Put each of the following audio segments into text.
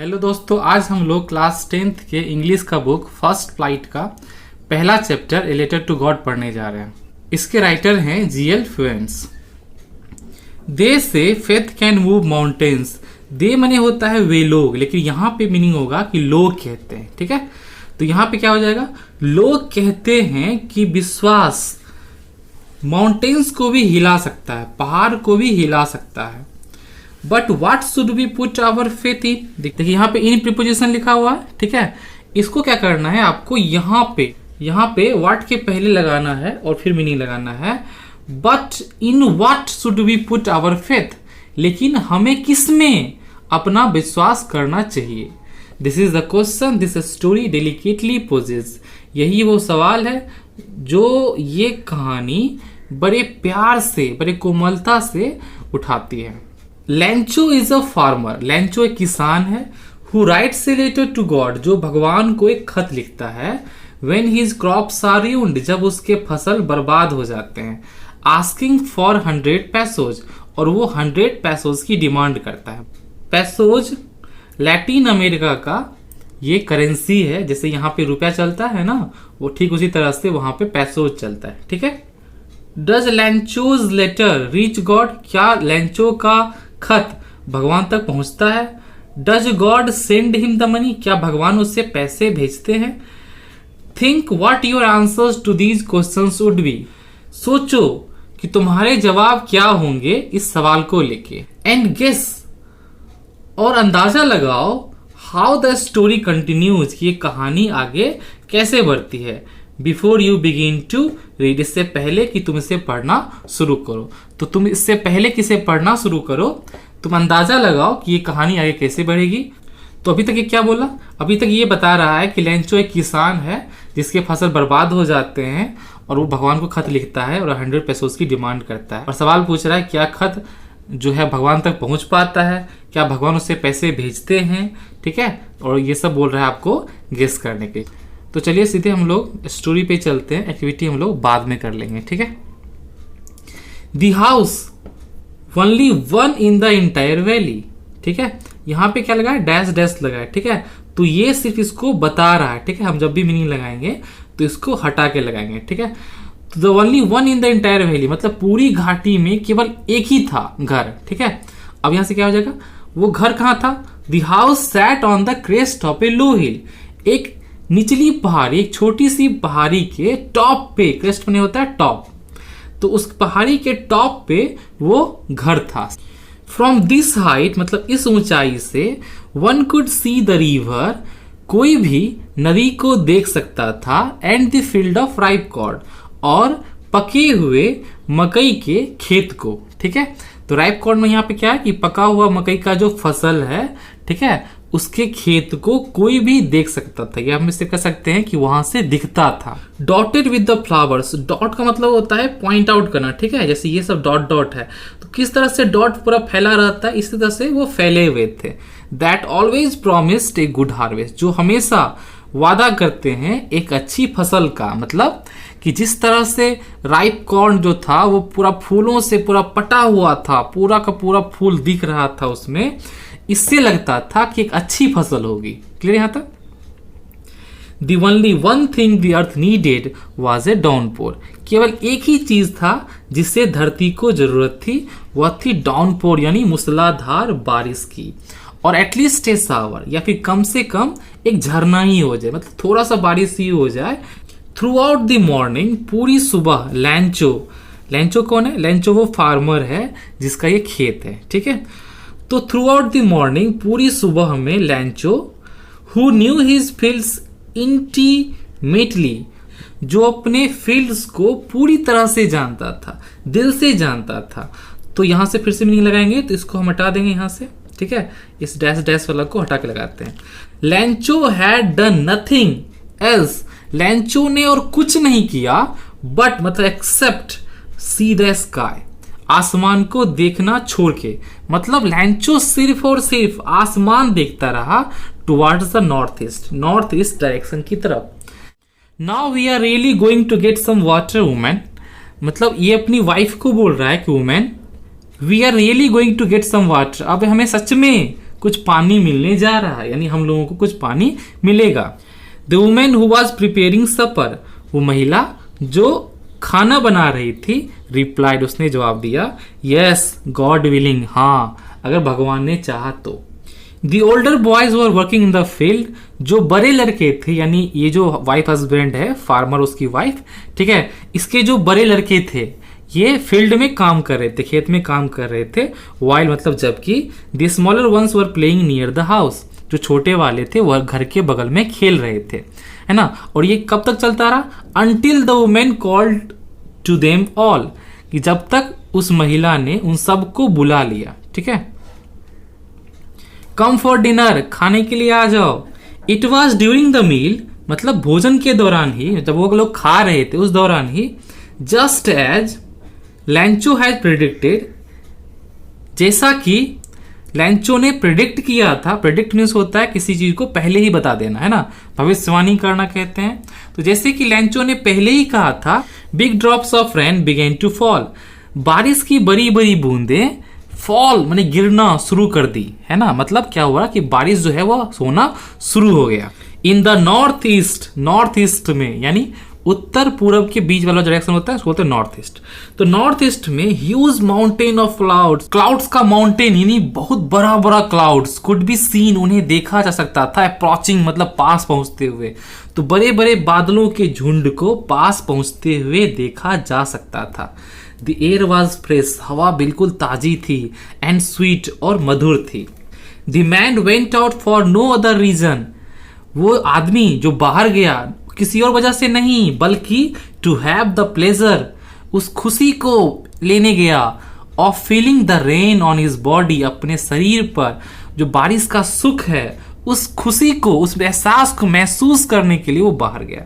Hello दोस्तों, आज हम लोग क्लास 10th के इंग्लिश का बुक फर्स्ट फ्लाइट का पहला chapter a letter to God पढ़ने जा रहे हैं। इसके राइटर हैं जीएल फ्यूएंस। दे से फेथ कैन मूव माउंटेन्स। दे मने होता है वे लोग, लेकिन यहाँ पे मीनिंग होगा कि लोग कहते हैं। ठीक है, तो यहाँ पे क्या हो जाएगा, लोग कहते हैं कि विश्वास माउंटेन्स को भी हिला सकता है, पहाड़ को भी हिला सकता है। But what should we put our faith in. देखिए यहाँ पे इन प्रीपोजिशन लिखा हुआ है। ठीक है, इसको क्या करना है आपको, यहाँ पे व्हाट के पहले लगाना है और फिर मीनिंग लगाना है। But in what should we put our faith, लेकिन हमें किसमें अपना विश्वास करना चाहिए। This is the question this story delicately poses. यही वो सवाल है जो ये कहानी बड़े प्यार से, बड़े कोमलता से उठाती है। लैंचो इज अ फार्मर। लैंचो एक किसान है। Who writes a letter to God, जो भगवान को एक खत लिखता है। When his crops are ruined, जब उसके फसल बर्बाद हो जाते हैं। आस्किंग फॉर 100 पैसोज, और वो 100 पैसोज की डिमांड करता है। पैसोज लैटिन अमेरिका का ये करेंसी है। जैसे यहाँ पे रुपया चलता है ना, वो ठीक उसी तरह से वहां पे पैसोज चलता है। ठीक है, does Lencho's letter reach God, क्या लैंचो का खत भगवान तक पहुंचता है। Does God send him the money, क्या भगवान उससे पैसे भेजते हैं। Think what your answers to these questions would be, सोचो कि तुम्हारे जवाब क्या होंगे इस सवाल को लेके। एंड गेस, और अंदाजा लगाओ, हाउ द स्टोरी कंटिन्यूज, ये कहानी आगे कैसे बढ़ती है। Before you begin to read, इससे पहले कि तुम इसे पढ़ना शुरू करो। तो तुम इससे पहले कि इसे पढ़ना शुरू करो, तुम अंदाजा लगाओ कि ये कहानी आगे कैसे बढ़ेगी। तो अभी तक ये क्या बोला, अभी तक ये बता रहा है कि लैंचो एक किसान है जिसके फसल बर्बाद हो जाते हैं और वो भगवान को खत लिखता है और 100 पैसों की डिमांड करता है। और सवाल पूछ रहा है क्या खत जो है भगवान तक पहुंच पाता है, क्या भगवान उससे पैसे भेजते हैं। ठीक है, और ये सब बोल रहा है आपको गेस करने के। तो चलिए सीधे हम लोग स्टोरी पे चलते हैं, एक्टिविटी हम लोग बाद में कर लेंगे। ठीक है, the house only one in the entire valley. ठीक है, यहाँ पे क्या लगा है, डैश डैश लगा है। ठीक है, तो ये सिर्फ इसको बता रहा है। ठीक है, हम जब भी मीनिंग लगाएंगे तो इसको हटा के लगाएंगे। ठीक है, तो the only one in the entire valley मतलब पूरी घाटी में केवल एक ही था घर। ठीक है, अब यहां से क्या हो जाएगा, वो घर कहां था। The house sat on the crest of a low hill, एक निचली पहाड़ी, एक छोटी सी पहाड़ी के टॉप पे, क्रेस्ट बने होता है टॉप, तो उस पहाड़ी के टॉप पे वो घर था। फ्रॉम दिस हाइट मतलब इस ऊंचाई से, one could see the river, कोई भी नदी को देख सकता था। And the field of ripe corn, और पके हुए मकई के खेत को। ठीक है, तो राइप कॉर्न में यहाँ पे क्या है कि पका हुआ मकई का जो फसल है, ठीक है, उसके खेत को कोई भी देख सकता था, या हम इसे कह सकते हैं कि वहां से दिखता था। Dotted with the flowers, dot का मतलब होता है पॉइंट आउट करना। ठीक है, जैसे ये सब डॉट डॉट है, तो किस तरह से डॉट पूरा फैला रहता है, इसी तरह से वो फैले हुए थे। That always promised a good harvest, जो हमेशा वादा करते हैं एक अच्छी फसल का। मतलब कि जिस तरह से राइप कॉर्न जो था वो पूरा फूलों से पूरा पटा हुआ था, पूरा का पूरा फूल दिख रहा था उसमें, इससे लगता था कि एक अच्छी फसल होगी। क्लियर यहां तक। The only one thing the earth needed was a downpour, केवल एक ही चीज था जिससे धरती को जरूरत थी, वह थी डाउनपोर यानी मूसलाधार बारिश की। और एटलीस्ट ए शावर, या फिर कम से कम एक झरना ही हो जाए, मतलब थोड़ा सा बारिश ही हो जाए। थ्रू आउट द मॉर्निंग, पूरी सुबह, लैंचो कौन है, लैंचो वो फार्मर है जिसका ये खेत है। ठीक है, तो थ्रू आउट द मॉर्निंग, पूरी सुबह में लैंचो, who knew his fields intimately, जो अपने फील्ड्स को पूरी तरह से जानता था, दिल से जानता था। तो यहां से फिर से मीनिंग लगाएंगे, तो इसको हम हटा देंगे यहां से। ठीक है, इस डैश डैश वाला को हटा के लगाते हैं। लैंचो हैड डन नथिंग एल्स, लैंचो ने और कुछ नहीं किया, बट मतलब एक्सेप्ट सी द स्काई, आसमान को देखना छोड़ के। मतलब लैंचो सिर्फ और सिर्फ आसमान देखता रहा, towards the north east direction की तरफ। Now we are really going to get some water woman, मतलब ये अपनी वाइफ को बोल रहा है कि woman, we are really going to get some water, अब हमें सच में कुछ पानी मिलने जा रहा है, यानी हम लोगों को कुछ पानी मिलेगा। The women who was preparing supper, वो महिला जो खाना बना रही थी, रिप्लाइड, उसने जवाब दिया, यस गॉड विलिंग, हाँ अगर भगवान ने चाहा तो। The older boys were working in the field, जो बड़े लड़के थे, यानी ये जो वाइफ हस्बैंड है, फार्मर उसकी वाइफ, ठीक है, इसके जो बड़े लड़के थे ये फील्ड में काम कर रहे थे, खेत में काम कर रहे थे। वाइल मतलब जबकि the smaller ones were playing near the house, जो छोटे वाले थे वह घर के बगल में खेल रहे थे, है ना। और ये कब तक चलता रहा? Until the women called to them all, कि जब तक उस महिला ने उन सबको बुला लिया, ठीक है। कम फॉर डिनर, खाने के लिए आ जाओ। It was during the meal, मतलब भोजन के दौरान ही, जब वो लोग खा रहे थे उस दौरान ही, just as Lencho has predicted, जैसा कि लैंचो ने प्रेडिक्ट किया था। प्रेडिक्ट मीन्स होता है किसी चीज को पहले ही बता देना, है ना, भविष्यवाणी करना कहते हैं। तो जैसे कि लैंचो ने पहले ही कहा था, big drops of rain began to fall, बारिश की बड़ी बड़ी बूंदें फॉल माने गिरना शुरू कर दी, है ना। मतलब क्या हुआ कि बारिश जो है वह होना शुरू हो गया। In the north east, north east में यानी उत्तर पूर्व के बीच वाला डायरेक्शन होता है उसको बोलते हैं नॉर्थ ईस्ट। तो नॉर्थ ईस्ट में huge mountain of clouds, clouds का माउंटेन यानी बहुत बड़ा बड़ा क्लाउड्स कुड बी सीन, उन्हें देखा जा सकता था। अप्रोचिंग मतलब पास पहुंचते हुए, तो बड़े बड़े बादलों के झुंड को पास पहुंचते हुए देखा जा सकता था। द एयर वॉज फ्रेश, हवा बिल्कुल ताजी थी, एंड स्वीट और मधुर थी। The man went out for no other reason, वो आदमी जो बाहर गया किसी और वजह से नहीं, बल्कि टू हैव द प्लेजर, उस खुशी को लेने गया, of feeling the rain on his body, अपने शरीर पर जो बारिश का सुख है उस खुशी को, उस एहसास को महसूस करने के लिए वो बाहर गया।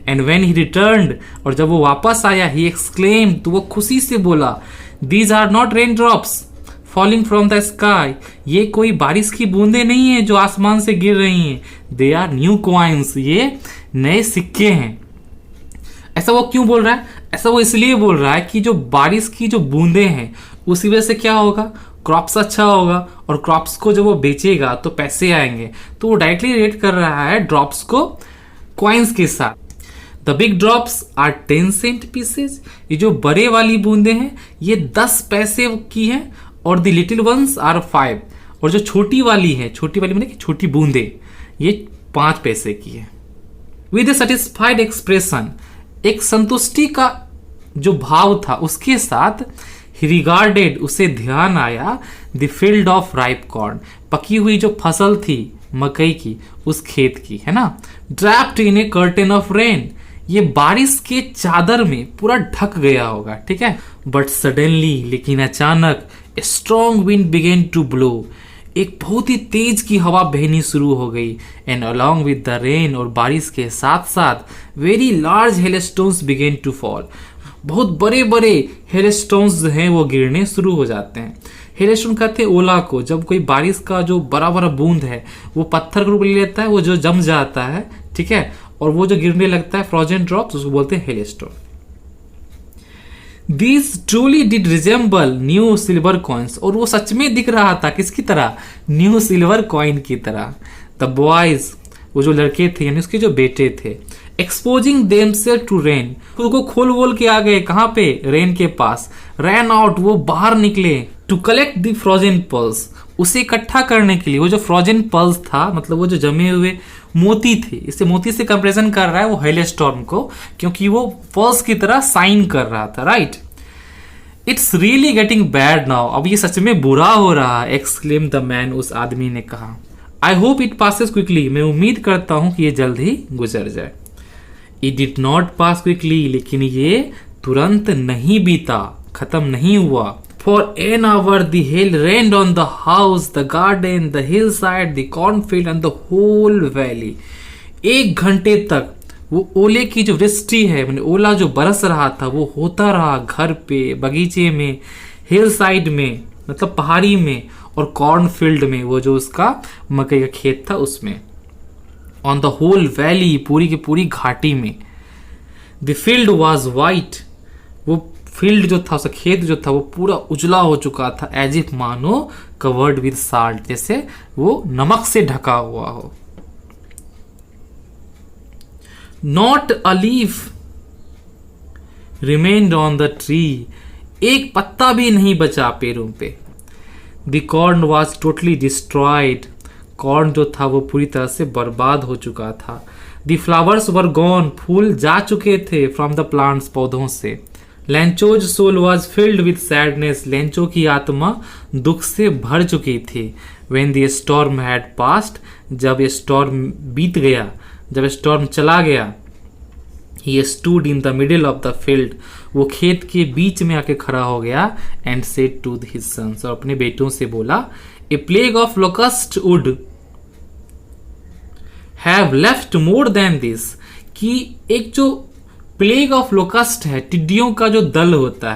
एंड वेन ही रिटर्न्ड, और जब वो वापस आया, ही एक्सक्लेम, तो वो खुशी से बोला, these are not rain drops falling from the sky, ये कोई बारिश की बूंदे नहीं है जो आसमान से गिर रही हैं, दे आर न्यू कॉइन्स, ये नए सिक्के हैं। ऐसा वो क्यों बोल रहा है? ऐसा वो इसलिए बोल रहा है कि जो बारिश की जो बूंदे हैं उसी वजह से क्या होगा, क्रॉप्स अच्छा होगा, और क्रॉप्स को जब वो बेचेगा तो पैसे आएंगे। तो वो डायरेक्टली रिलेट कर रहा है ड्रॉप्स को कॉइन्स के साथ। The big drops are 10 cent pieces, ये जो बड़े वाली बूंदे हैं ये 10 पैसे की हैं, और द लिटिल वंस आर 5, और जो छोटी वाली है, छोटी वाली मतलब छोटी बूंदे, ये 5 पैसे की है। विद ए सेटिस्फाइड एक्सप्रेशन, एक संतुष्टि का जो भाव था उसके साथ, ही रिगार्डेड, उसे ध्यान आया, the field of ripe corn, पकी हुई जो फसल थी मकई की उस खेत की, है ना। Draped in A curtain of rain, ये बारिश के चादर में पूरा ढक गया होगा, ठीक है। बट सडनली, लेकिन अचानक, strong wind began to blow, एक बहुत ही तेज की हवा बहनी शुरू हो गई। And along with the rain, और बारिश के साथ साथ very large hailstones began to fall, बहुत बड़े बड़े हेलस्टोन्स जो हैं वो गिरने शुरू हो जाते हैं। हेलस्टोन कहते हैं ओला को, जब कोई बारिश का जो बड़ा बड़ा बूंद है वो पत्थर के रूप ले लेता है, वो जो जम जाता है, ठीक है, और वो जो गिरने लगता है फ्रोजन ड्रॉप्स, उसको बोलते हैं hailstone. These truly did resemble new silver coins, और वो सच में दिख रहा था किसकी तरह, न्यू सिल्वर कॉइन की तरह। The boys, वो जो लड़के थे यानी उसके जो बेटे थे, exposing themselves to rain, खुद को खोल वोल के आ गए, कहाँ पे, रेन के पास। ran out, वो बाहर निकले, to collect the frozen pearls, उसे इकट्ठा करने के लिए। वो जो फ्रोजन पर्ल्स था मतलब वो जो जमे हुए मोती थे, इसे मोती से कंपेरिजन कर रहा है वो हेलस्टॉर्म को, क्योंकि वो पर्ल्स की तरह साइन कर रहा था, right. It's really getting bad now, अब ये सच में बुरा हो रहा है, एक्सक्लेम द मैन, उस आदमी ने कहा। I hope it passes quickly, मैं उम्मीद करता हूं कि ये जल्द ही गुजर जाए। It did not pass quickly, लेकिन ये तुरंत नहीं बीता, खत्म नहीं हुआ। For an hour the hail rained on the house, the garden, the hillside, the cornfield and the whole valley. 1 घंटे तक वो ओले की जो वृष्टि है, मैंने ओला जो बरस रहा था वो होता रहा, घर पे, बगीचे में, हिल साइड में मतलब पहाड़ी में, और कॉर्नफील्ड में, वो जो उसका मकई का खेत था उसमें। ऑन द होल वैली, पूरी की पूरी घाटी में। द फील्ड वॉज वाइट, वो फील्ड जो था, उसका खेत जो था वो पूरा उजला हो चुका था, एज इफ मानो कवर्ड विद साल्ट, जैसे वो नमक से ढका हुआ हो। Not a leaf remained on the tree, एक पत्ता भी नहीं बचा पेड़ों पे। The corn was totally destroyed, corn जो था वो पूरी तरह से बर्बाद हो चुका था। द फ्लावर्स वर गॉन, फूल जा चुके थे फ्रॉम द प्लांट्स, पौधों से। Lencho's soul was filled with sadness, Lencho की आत्मा दुख से भर चुकी थी। When the storm had passed, जब स्टॉर्म बीत गया, जब स्टॉर्म चला गया। He stood in the middle of the field, वो खेत के बीच में आके खड़ा हो गया। And said to his sons, और अपने बेटों से बोला, a plague of locust would have left more than this, कि एक जो प्लेग ऑफ लोकस्ट है, टिड्डियों का जो दल होता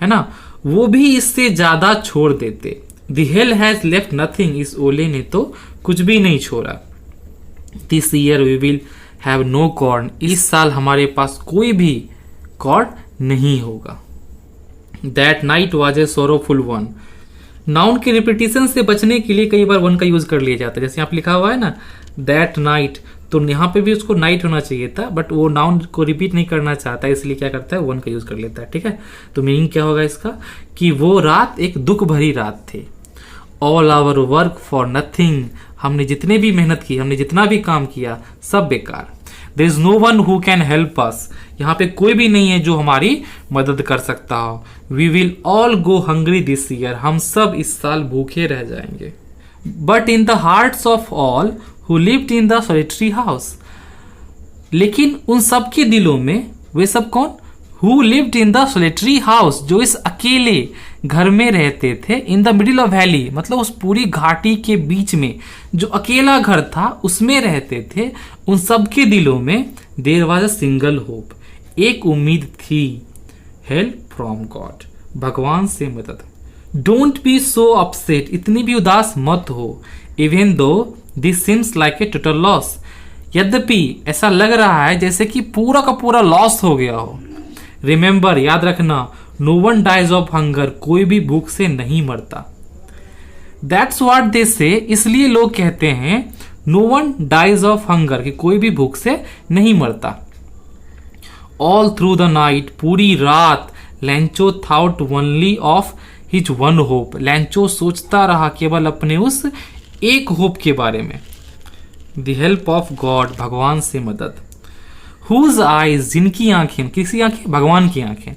है ना, वो भी इससे ज्यादा छोड़ देते। The hail has left nothing, इस ओले ने तो कुछ भी नहीं छोड़ा। This year we will have no corn, इस साल हमारे पास कोई भी कॉर्न नहीं होगा। That night was a sorrowful one, noun के रिपीटिशन से बचने के लिए कई बार वन का यूज कर लिया जाता है। जैसे यहाँ पे लिखा हुआ है ना दैट नाइट, तो यहाँ पे भी उसको नाइट होना चाहिए था, बट वो नाउन को रिपीट नहीं करना चाहता, इसलिए क्या करता है, वन का यूज कर लेता है। ठीक है, तो मीनिंग क्या होगा इसका, कि वो रात एक दुख भरी रात थी। All our work for nothing, हमने जितने भी मेहनत की, हमने जितना भी काम किया, सब बेकार। There is no one who can help us, यहाँ पे कोई भी नहीं है जो हमारी मदद कर सकता हो। We will all go hungry this year, हम सब इस साल भूखे रह जाएंगे। But in the hearts of all who lived in the solitary house, लेकिन उन सब के दिलों में, वे सब कौन, who lived in the solitary house, जो इस अकेले घर में रहते थे। In the middle of valley, मतलब उस पूरी घाटी के बीच में जो अकेला घर था उसमें रहते थे। उन सब के दिलों में there was a single hope, एक उम्मीद थी। हेल्प फ्रॉम गॉड, भगवान से मदद। डोंट बी सो अपसेट, इतनी भी उदास मत हो। Even though this seems like a total loss, यद्यपि ऐसा लग रहा है जैसे कि पूरा का पूरा लॉस हो गया हो। रिमेंबर, याद रखना, no one dies of hunger, कोई भी भूख से नहीं मरता। दैट्स व्हाट दे से, इसलिए लोग कहते हैं no one dies of hunger, कि कोई भी भूख से नहीं मरता। ऑल थ्रू द नाइट, पूरी रात, Lencho thought only of his one hope, Lencho सोचता रहा केवल अपने उस एक होप के बारे में। द हेल्प ऑफ गॉड, भगवान से मदद। हुज आईज, जिनकी आंखें, किसी आंखें, भगवान की आंखें।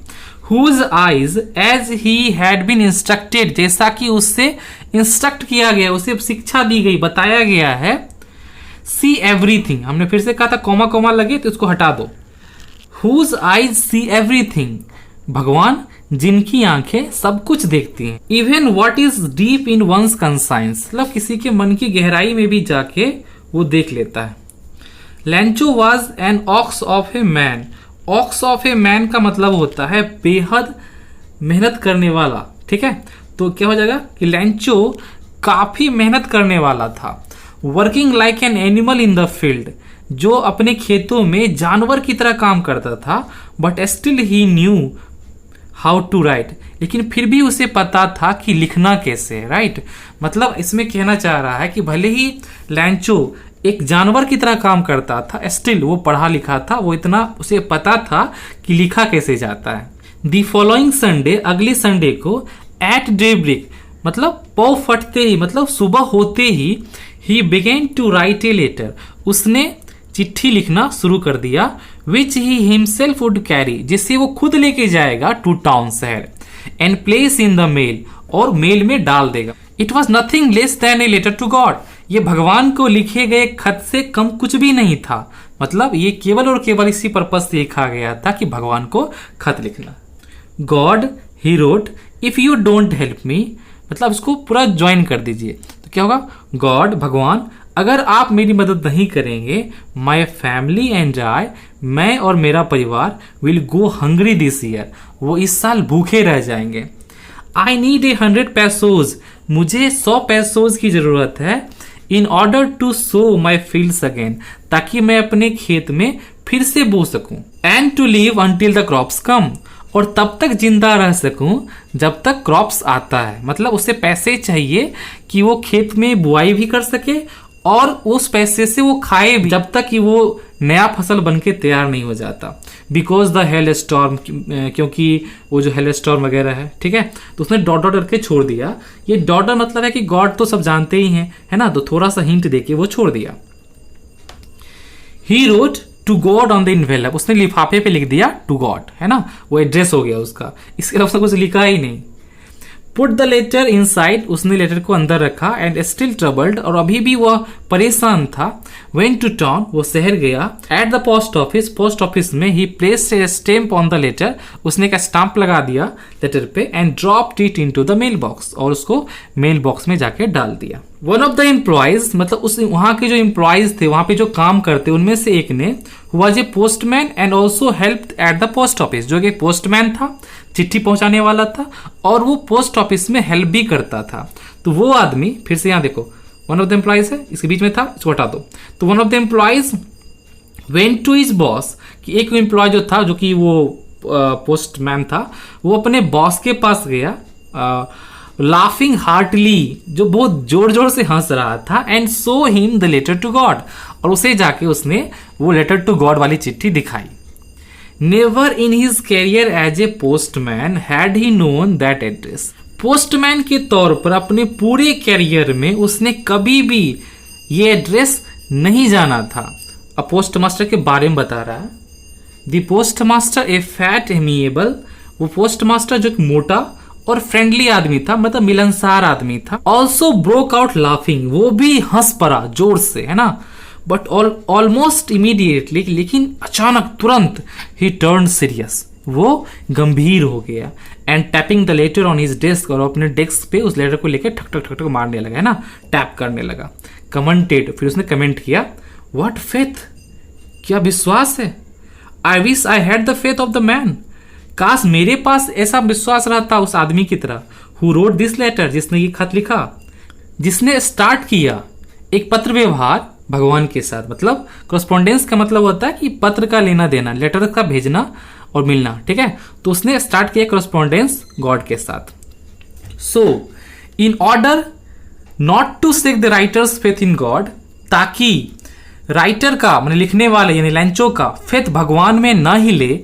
Whose eyes as he had been instructed, जैसा कि उससे इंस्ट्रक्ट किया गया, उसे शिक्षा दी गई, बताया गया है। सी एवरीथिंग, हमने फिर से कहा था कॉमा कॉमा लगे तो इसको हटा दो। हुज आईज सी एवरीथिंग, भगवान जिनकी आंखें सब कुछ देखती हैं। Even what is deep in one's conscience, मतलब किसी के मन की गहराई में भी जाके वो देख लेता है। Lencho was an ox of a man, ox of a man का मतलब होता है बेहद मेहनत करने वाला। ठीक है, तो क्या हो जाएगा कि लेंचो काफी मेहनत करने वाला था। Working like an animal in the field, जो अपने खेतों में जानवर की तरह काम करता था। But still he knew how to write, लेकिन फिर भी उसे पता था कि लिखना कैसे है। राइट, मतलब इसमें कहना चाह रहा है कि भले ही लेंचो एक जानवर की तरह काम करता था, स्टिल वो पढ़ा लिखा था, वो इतना उसे पता था कि लिखा कैसे जाता है। दी फॉलोइंग संडे, अगले संडे को, एट डे ब्रेक, मतलब पौ फटते ही, मतलब सुबह होते ही, he began to write a letter, उसने चिट्ठी लिखना शुरू कर दिया। Which he himself would carry, जिसे वो खुद लेके जाएगा टू टाउन, शहर। And place in the mail, और मेल में डाल देगा। It was nothing less than a letter to God, ये भगवान को लिखे गए खत से कम कुछ भी नहीं था। मतलब ये केवल और केवल इसी पर्पज से लिखा गया था कि भगवान को खत लिखना। God, he wrote, if you don't help me, मतलब इसको पूरा ज्वाइन कर दीजिए तो क्या होगा, गॉड, भगवान, अगर आप मेरी मदद नहीं करेंगे, माई फैमिली एंड आई, मैं और मेरा परिवार, will go hungry this year, वो इस साल भूखे रह जाएंगे। आई नीड 100 पैसोज, मुझे 100 पैसोज की जरूरत है। In order to sow my fields again, ताकि मैं अपने खेत में फिर से बो सकूं। And to live until the crops come, और तब तक जिंदा रह सकूं जब तक क्रॉप्स आता है। मतलब उसे पैसे चाहिए कि वो खेत में बुआई भी कर सके और उस पैसे से वो खाए भी, जब तक कि वो नया फसल बन के तैयार नहीं हो जाता। बिकॉज द हेल स्टॉर्म, क्योंकि वो जो हेल स्टॉर्म वगैरह है, ठीक है, तो उसने डॉट डॉट करके छोड़ दिया। ये डॉट डॉट मतलब है कि गॉड तो सब जानते ही हैं, है ना, तो थोड़ा सा हिंट देके वो छोड़ दिया। He wrote to God on the envelope, उसने लिफाफे पे लिख दिया टू गॉड, है ना, वो एड्रेस हो गया उसका। इसके अलावा कुछ लिखा ही नहीं। पुट द लेटर इनसाइड, उसने लेटर को अंदर रखा। एंड स्टिल ट्रबल्ड, और अभी भी वह परेशान था। वेंट टू टाउन, वो शहर गया। At the post office, post office में he placed a stamp on the letter, उसने एक स्टाम्प लगा दिया लेटर पे। And dropped it into the mail box, और उसको मेल बॉक्स में जाके डाल दिया। वन ऑफ द एम्प्लॉयज, मतलब उस वहां के जो एम्प्लॉयज थे, वहां पे जो काम करते, उनमें से एक ने was a postman and also helped eight the post office, जो कि पोस्टमैन था, चिट्ठी पहुंचाने वाला था, और वो पोस्ट ऑफिस में हेल्प भी करता था। तो वो आदमी, फिर से यहां देखो, वन ऑफ द एम्प्लॉयज है, इसके बीच में था, इसको हटा दो। तो one of the employees went to his boss, कि एक एम्प्लॉय जो था, जो कि वो पोस्टमैन था, वो अपने बॉस के पास गया, लाफिंग हार्टली, जो बहुत जोर जोर से हंस रहा था। And so him the letter to God, और उसे जाके उसने वो लेटर टू गॉड वाली चिट्ठी दिखाई। Never in his career as a postman had he known that address, postman के तौर पर अपने पूरे कैरियर में उसने कभी भी ये एड्रेस नहीं जाना था। अब पोस्ट मास्टर के बारे में बता रहा है। The post master A fat amiable, वो पोस्ट मास्टर जो एक मोटा और फ्रेंडली आदमी था, मतलब मिलनसार आदमी था। ऑल्सो ब्रोक आउट लाफिंग, वो भी हंस पड़ा जोर से, है ना। बट ऑलमोस्ट इमीडिएटली, लेकिन अचानक तुरंत, ही टर्न सीरियस, वो गंभीर हो गया। And tapping the later on his desk, और अपने डेस्क पे उस लेटर को लेकर ठक ठक ठक ठक मारने लगा, है ना, टैप करने लगा। कमेंटेड, फिर उसने कमेंट किया, व्हाट फेथ, क्या विश्वास है। I wish I had the faith of the man, काश मेरे पास ऐसा विश्वास रहता उस आदमी की तरह। हु रोट दिस लेटर, जिसने ये खत लिखा, जिसने स्टार्ट किया एक पत्र व्यवहार भगवान के साथ। मतलब कॉरेस्पॉन्डेंस का मतलब होता है कि पत्र का लेना देना, लेटर का भेजना और मिलना, ठीक है। तो उसने स्टार्ट किया कॉरेस्पॉन्डेंस गॉड के साथ। So in order not to shake the writer's faith in God, ताकि राइटर का, मैंने लिखने वाले यानी लैंचो का फेथ भगवान में न ही ले,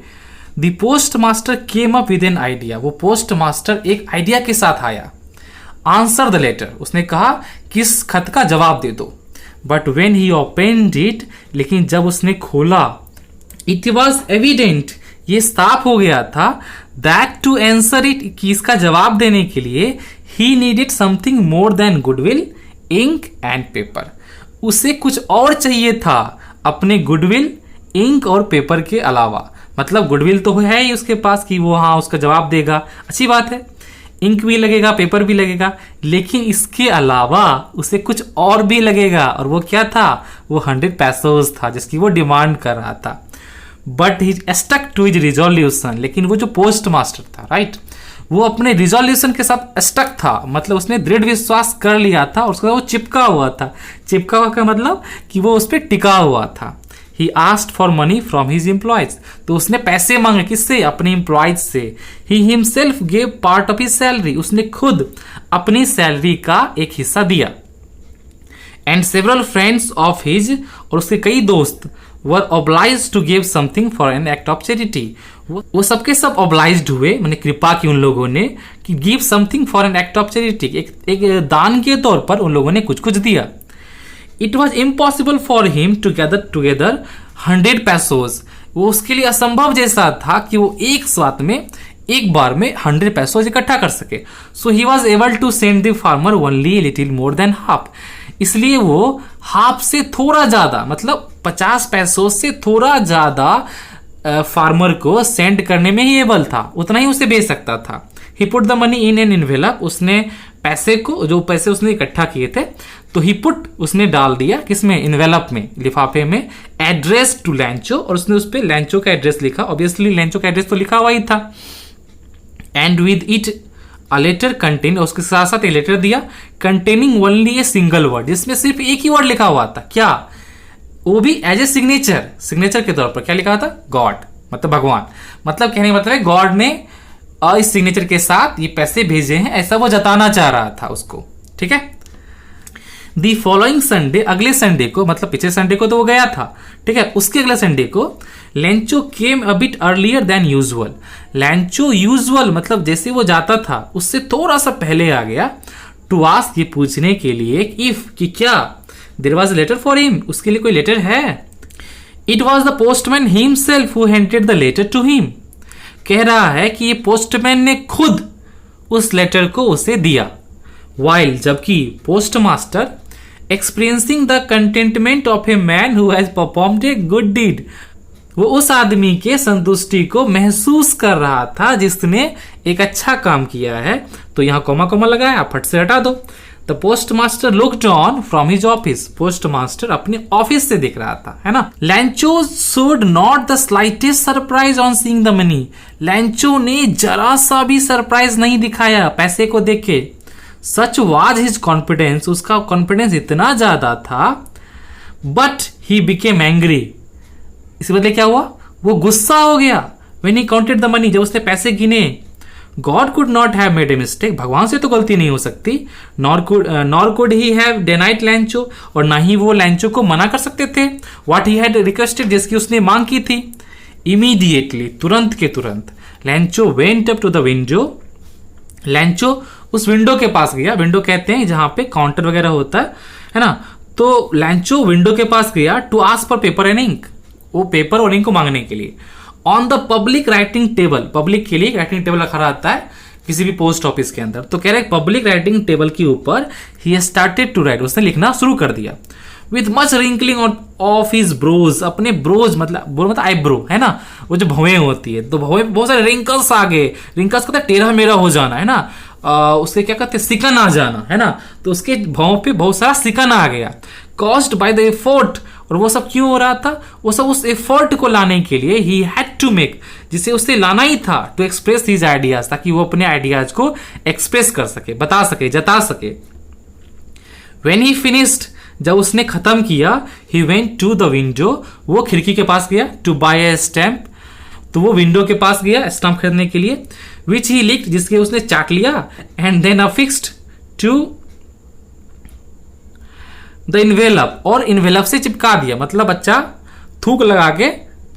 the post master came up with an idea, वो पोस्ट मास्टर एक आइडिया के साथ आया। आंसर द लेटर, उसने कहा कि इस खत का जवाब दे दो। But when he opened it, लेकिन जब उसने खोला, इट वॉज एविडेंट, ये साफ हो गया था, दैट टू आंसर इट, कि इसका जवाब देने के लिए he needed something more than goodwill, ink and paper, उसे कुछ और चाहिए था अपने गुडविल, इंक और पेपर के अलावा। मतलब गुडविल तो है ही उसके पास कि वो हाँ उसका जवाब देगा, अच्छी बात है, इंक भी लगेगा, पेपर भी लगेगा, लेकिन इसके अलावा उसे कुछ और भी लगेगा। और वो क्या था, वो 100 पैसोस था जिसकी वो डिमांड कर रहा था। But he stuck to his resolution, लेकिन वो जो पोस्ट मास्टर था, राइट, वो अपने रिजोल्यूशन के साथ स्टक था, मतलब उसने दृढ़ विश्वास कर लिया था और उसका वो चिपका हुआ था। चिपका हुआ का मतलब कि वो उस पर टिका हुआ था। He asked for money from his employees, तो उसने पैसे मांगे, किससे, अपने एम्प्लॉयज से। He himself gave part of his salary, उसने खुद अपनी सैलरी का एक हिस्सा दिया। And several friends of his, और उसके कई दोस्त, were obliged to give something for an act of charity, वो सबके सब ऑब्लाइज्ड हुए, मैंने कृपा की उन लोगों ने, कि give something for an act of charity, एक दान के तौर पर उन लोगों ने कुछ कुछ दिया। It was impossible for him to gather together 100 pesos, वो उसके लिए असंभव जैसा था कि वो एक साथ में, एक बार में 100 पैसोज इकट्ठा कर सके। So he was able to send the farmer only little more than half, इसलिए वो हाफ से थोड़ा ज्यादा, मतलब 50 पैसों से थोड़ा ज्यादा फार्मर को सेंड करने में ही एबल था, उतना ही उसे भेज सकता था। He put the money in an envelope, उसने पैसे को, जो पैसे उसने इकट्ठा किए थे, तो ही पुट, उसने डाल दिया किसमें, एनवेलप में, लिफाफे में। एड्रेस टू लैंचो, और उसने उस पर लैंचो का एड्रेस लिखा, ऑब्वियसली लैंचो का एड्रेस तो लिखा हुआ ही था। And with it a letter contain, उसके साथ साथ एक लेटर दिया, containing only a single word, जिसमें सिर्फ एक ही वर्ड लिखा हुआ था, क्या, वो भी एज ए सिग्नेचर, सिग्नेचर के तौर पर क्या लिखा था, गॉड, मतलब भगवान, मतलब कहने का मतलब है गॉड ने इस सिग्नेचर के साथ ये पैसे भेजे हैं, ऐसा वो जताना चाह रहा था उसको, ठीक है। दी फॉलोइंग संडे, अगले संडे को, मतलब पिछले संडे को तो वो गया था, ठीक है, उसके अगले संडे को लैंचो केम a bit earlier than usual. लैंचो usual मतलब जैसे वो जाता था उससे थोड़ा सा पहले आ गया, टू आस्क, ये पूछने के लिए इफ, कि क्या there was a letter for him, उसके लिए कोई लेटर है। It was the postman himself who handed the letter to him. कह रहा है कि ये पोस्टमैन ने खुद उस लेटर को उसे दिया। वाइल, जबकि postmaster experiencing the contentment of a man who has performed a good deed, वो उस आदमी के संतुष्टि को महसूस कर रहा था जिसने एक अच्छा काम किया है। तो यहां कोमा कोमा लगाया, फट से हटा दो। The postmaster looked on from his office, postmaster अपने ऑफिस से देख रहा था, है ना। लैंचो showed not the slightest surprise on seeing the money. लैंचो ने जरा सा भी सरप्राइज नहीं दिखाया पैसे को देख के। सच वाज हिज कॉन्फिडेंस, उसका कॉन्फिडेंस इतना ज्यादा था। बट ही बिकेम एंग्री, इसके बदले क्या हुआ, वो गुस्सा हो गया। When he counted the money, जब उसने पैसे गिने। God could not have made a mistake, भगवान से तो गलती नहीं हो सकती। नॉर कुड ही हैव डेनाइड लैंचो, और ना ही वो लैंचो को मना कर सकते थे। व्हाट ही हैड रिक्वेस्टेड, जिसकी उसने मांग की थी। इमीडिएटली, तुरंत के तुरंत, Lencho went up to the window. Lencho उस विंडो के पास गया। विंडो कहते हैं जहां पे काउंटर वगैरह होता है ना। तो लैंचो विंडो के पास गया to ask for paper and ink, वो पेपर और इंक को मांगने के लिए। On the public writing table, public के लिए राइटिंग टेबल रखा रहता है किसी भी पोस्ट ऑफिस के अंदर। तो कह रहे पब्लिक राइटिंग टेबल के ऊपर ही स्टार्टेड टू राइट, उसने लिखना शुरू कर दिया। With much wrinkling of his brows, अपने ब्रोज मतलब आईब्रो है ना, वो जो भवें होती है, तो भवें बहुत सारे रिंकल्स आ गए। रिंकल्स कहते हैं टेढ़ा मेढ़ा हो जाना, है ना। उसके क्या कहते हैं, सिकन आ जाना, है ना। तो उसके भवों पे बहुत सारा सिकन आ गया। कॉज्ड बाय द एफर्ट, और वो सब क्यों हो रहा था, वो सब उस एफर्ट को लाने के लिए ही हैड टू मेक, जिसे उससे लाना ही था, टू एक्सप्रेस हिज आइडियाज, ताकि वो अपने आइडियाज को एक्सप्रेस कर सके, बता सके, जता सके। व्हेन ही फिनिश्ड, जब उसने खत्म किया, he went to the window, वो खिड़की के पास गया, टू बाय ए स्टैम्प, तो वो विंडो के पास गया स्टैम्प खरीदने के लिए। विच ही लिक्ड, जिसके उसने चाट लिया। And then affixed to the envelope, और इन्वेलप से चिपका दिया, मतलब बच्चा थूक लगा के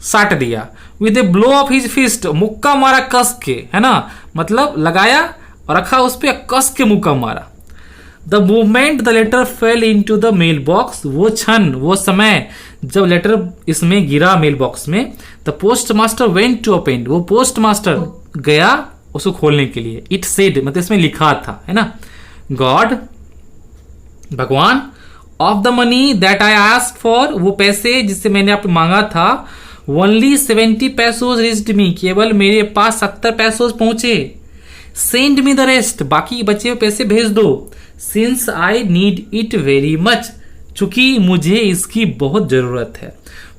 साट दिया। With a blow of his fist, मुक्का मारा कस के, है ना, मतलब लगाया और रखा उस पर, कस के मुक्का मारा। The movement the letter fell into the mail box, वो क्षण, वो समय जब लेटर इसमें गिरा मेल बॉक्स में। The postmaster went to open, वो पोस्ट मास्टर गया उसको खोलने के लिए। इट सेड, मतलब इसमें लिखा था, है ना, गॉड, भगवान, of the money that I asked for, वो पैसे जिससे मैंने आपको मांगा था, ओनली 70 पैसोज रिच्ड मी, केवल मेरे पास 70 पैसोज पहुंचे। सेंड मी द रेस्ट, बाकी बचे हुए पैसे भेज दो। Since I need it very much, चूंकि मुझे इसकी बहुत जरूरत है।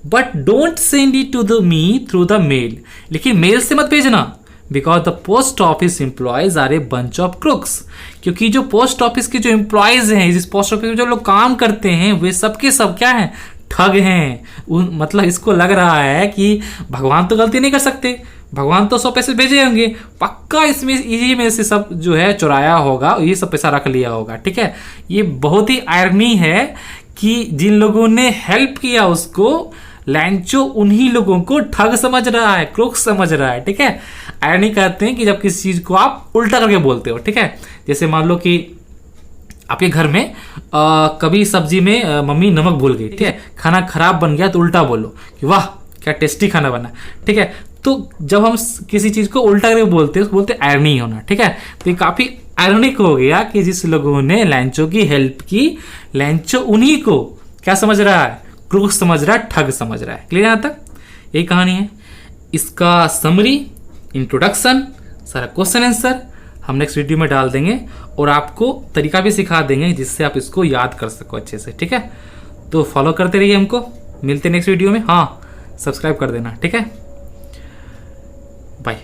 But don't send it to the me through the mail, लेकिन मेल से मत भेजना। Because the post office employees are a bunch of crooks, क्योंकि जो पोस्ट ऑफिस के जो एम्प्लॉयज हैं, इस पोस्ट ऑफिस में जो लोग काम करते हैं, वे सबके सब क्या हैं, ठग हैं। मतलब इसको लग रहा है कि भगवान तो गलती नहीं कर सकते, भगवान तो 100 पैसे भेजे होंगे, पक्का इसमें इसी में से सब जो है चुराया होगा, ये सब पैसा रख लिया होगा, ठीक है। ये बहुत ही आयरनी है कि जिन लोगों ने हेल्प किया उसको, लैंचो उन्हीं लोगों को ठग समझ रहा है, क्रुक समझ रहा है, ठीक है। आयरनी कहते हैं कि जब किसी चीज को आप उल्टा करके बोलते हो, ठीक है। जैसे मान लो कि आपके घर में कभी सब्जी में मम्मी नमक भूल गई, ठीक है, खाना खराब बन गया, तो उल्टा बोलो कि वाह क्या टेस्टी खाना बना, ठीक है। तो जब हम किसी चीज को उल्टा करके बोलते हैं, बोलते आयरनी होना, ठीक है। तो ये काफी आयरनिक हो गया कि जिस लोगों ने लैंचो की हेल्प की, लैंचो उन्हीं को क्या समझ रहा है, क्रूक समझ रहा है, ठग समझ रहा है। क्लियर यहाँ तक? यही कहानी है। इसका समरी, इंट्रोडक्शन, सारा क्वेश्चन आंसर हम नेक्स्ट वीडियो में डाल देंगे, और आपको तरीका भी सिखा देंगे जिससे आप इसको याद कर सको अच्छे से, ठीक है। तो फॉलो करते रहिए हमको, मिलते नेक्स्ट वीडियो में। हाँ, सब्सक्राइब कर देना, ठीक है। बाय।